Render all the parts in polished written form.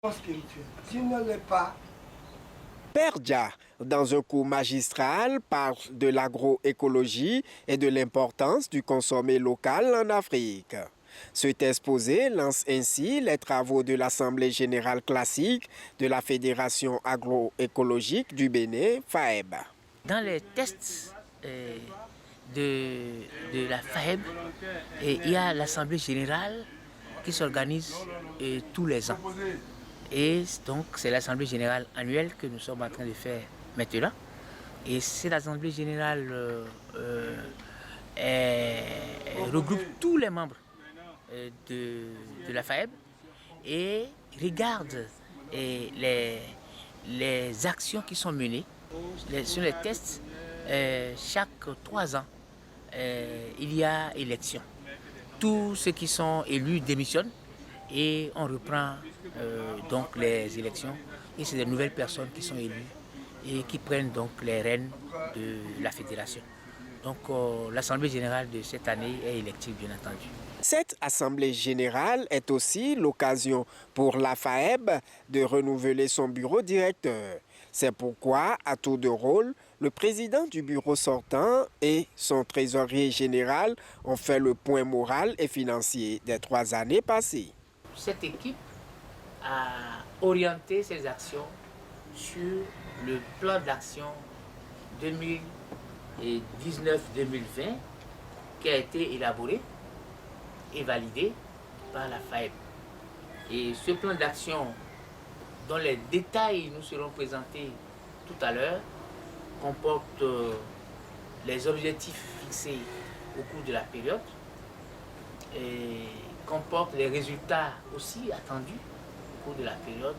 Tu ne l'es pas. Perdja, dans un cours magistral, parle de l'agroécologie et de l'importance du consommé local en Afrique. Cet exposé lance ainsi les travaux de l'Assemblée générale classique de la Fédération agroécologique du Bénin, FAEB. Dans les tests de la FAEB, il y a l'Assemblée générale qui s'organise tous les ans. Et donc, c'est l'Assemblée générale annuelle que nous sommes en train de faire maintenant. Et cette Assemblée générale regroupe tous les membres de la FAEB et regarde les actions qui sont menées sur les tests. Chaque 3 ans, il y a élection. Tous ceux qui sont élus démissionnent et on reprend donc les élections. Et c'est de nouvelles personnes qui sont élues et qui prennent donc les rênes de la fédération. Donc l'Assemblée générale de cette année est élective, bien entendu. Cette Assemblée générale est aussi l'occasion pour la FAEB de renouveler son bureau directeur. C'est pourquoi, à tour de rôle, le président du bureau sortant et son trésorier général ont fait le point moral et financier des 3 années passées. Cette équipe a orienté ses actions sur le plan d'action 2019-2020 qui a été élaboré et validé par la FAEB. Et ce plan d'action, dont les détails nous seront présentés tout à l'heure, comporte les objectifs fixés au cours de la période et comporte les résultats aussi attendus au cours de la période,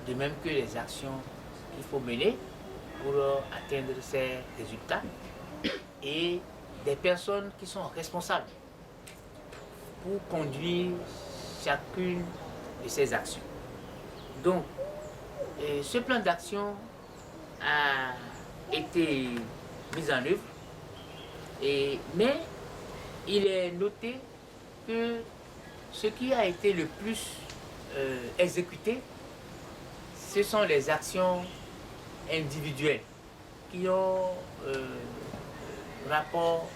de même que les actions qu'il faut mener pour atteindre ces résultats et des personnes qui sont responsables pour conduire chacune de ces actions. Donc, ce plan d'action a été mis en œuvre, mais il est noté que ce qui a été le plus exécuté, ce sont les actions individuelles qui ont rapport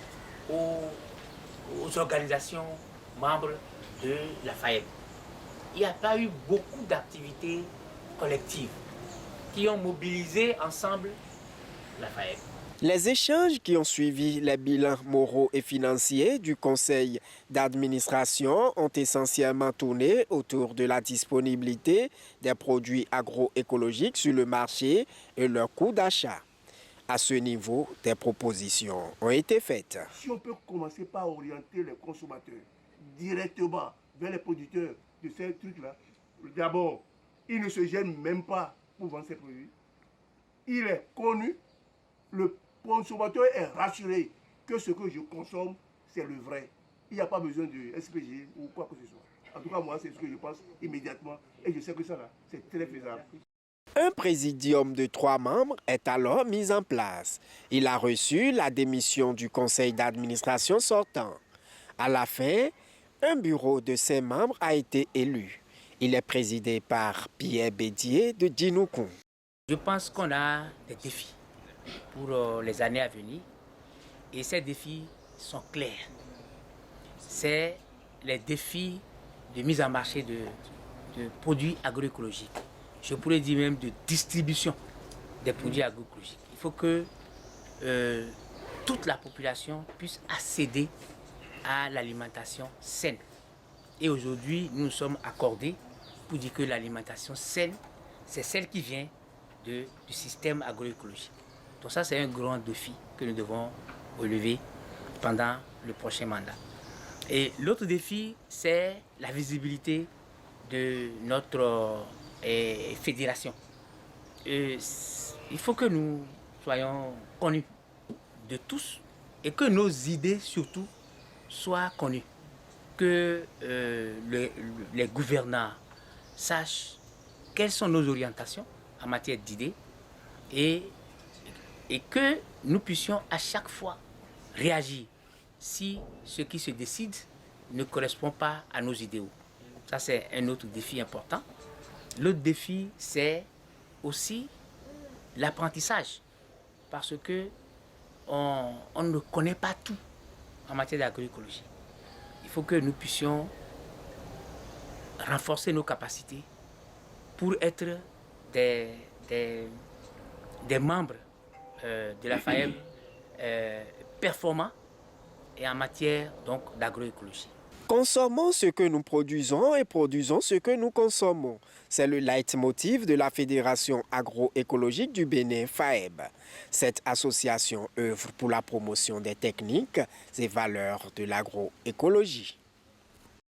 aux organisations membres de la FAEB. Il n'y a pas eu beaucoup d'activités collectives qui ont mobilisé ensemble la FAEB. Les échanges qui ont suivi les bilans moraux et financiers du conseil d'administration ont essentiellement tourné autour de la disponibilité des produits agroécologiques sur le marché et leur coût d'achat. À ce niveau, des propositions ont été faites. Si on peut commencer par orienter les consommateurs directement vers les producteurs de ces trucs-là, d'abord, ils ne se gênent même pas pour vendre ces produits. Il est connu, le consommateur est rassuré que ce que je consomme, c'est le vrai. Il n'y a pas besoin de SPG ou quoi que ce soit. En tout cas, moi, c'est ce que je pense immédiatement. Et je sais que ça, là, c'est très faisable. Un présidium de 3 membres est alors mis en place. Il a reçu la démission du conseil d'administration sortant. À la fin, un bureau de 5 membres a été élu. Il est présidé par Pierre Bédier de Djinoukoum. Je pense qu'on a des défis pour les années à venir et ces défis sont clairs. C'est les défis de mise en marché de produits agroécologiques. Je pourrais dire même de distribution des produits agroécologiques. Il faut que toute la population puisse accéder à l'alimentation saine. Et aujourd'hui, nous nous sommes accordés pour dire que l'alimentation saine, c'est celle qui vient du système agroécologique. Donc ça, c'est un grand défi que nous devons relever pendant le prochain mandat. Et l'autre défi, c'est la visibilité de notre fédération. Il faut que nous soyons connus de tous et que nos idées surtout soient connues. Que les gouvernants sachent quelles sont nos orientations en matière d'idées et que nous puissions à chaque fois réagir si ce qui se décide ne correspond pas à nos idéaux. Ça, c'est un autre défi important. L'autre défi, c'est aussi l'apprentissage, parce que on ne connaît pas tout en matière d'agroécologie. Il faut que nous puissions renforcer nos capacités pour être des membres de la FAEB performants et en matière d'agroécologie. Consommons ce que nous produisons et produisons ce que nous consommons. C'est le leitmotiv de la Fédération agroécologique du Bénin, FAEB. Cette association œuvre pour la promotion des techniques et valeurs de l'agroécologie.